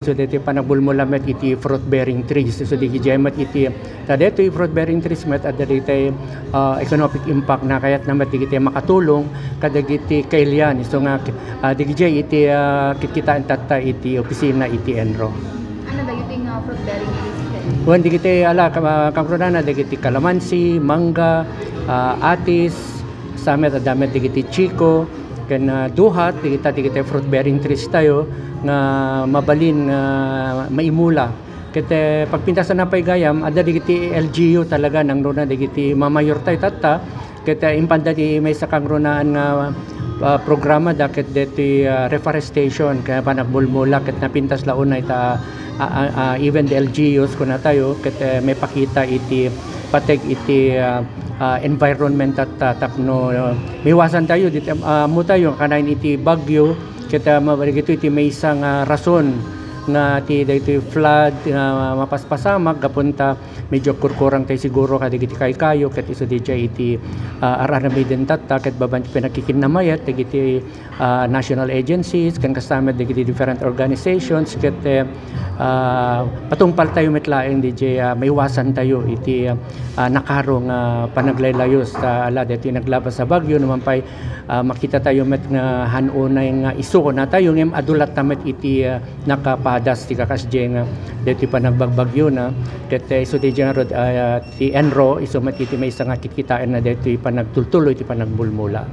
So dito panabulmula met iti fruit bearing trees. So di gijemat iti dito fruit bearing trees met at dito economic impact na kayat naman di kita makatulong kadagiti kailian. So nga di gijay iti kikitaan tata iti opisina iti Enro. Ano ba yung fruit bearing trees? Wan di kita ala kamkrunana di kita kalamansi, mangga, atis, samet adamet di kita chiko, ken duhat di kita fruit bearing trees tayo nga mabalin nga maimula kete pagpintasan na paygayam ada digiti LGU talaga nang rona digiti mamayor tay tatta kete impanda di may sakang ronaan nga programa daket deti reforestation kaya panagbulmula ket napintas laon na ita even the LGUs kuna tayo kete may pakita iti pateg iti environment at tapno miwasan tayo dito mo tayo kanain iti bagyo kita mabarigito iti may isang rason na ti daytoy flood mapaspasamag gapunta medyo kurkurang tayo siguro kadigiti kayo ket iso DJ iti aranamiden tatta ket baban pinakikinnamayat digiti national agencies kan kasama digiti different organizations ket patungpal tayo metlaeng DJ maiwasan tayo iti nakarong panaglaylayos ta ala dito naglabas sa bagyo naman pay makita tayo met nga hanunay nga isu na tayo ngem adulat tamet iti nakapadas ti kakasje nga dito pa nagbagbagyo na ket iso ti rod ti Enro iso met iti may isang kikitaan na dito pa nagtultuloy iti pa nagbulmula.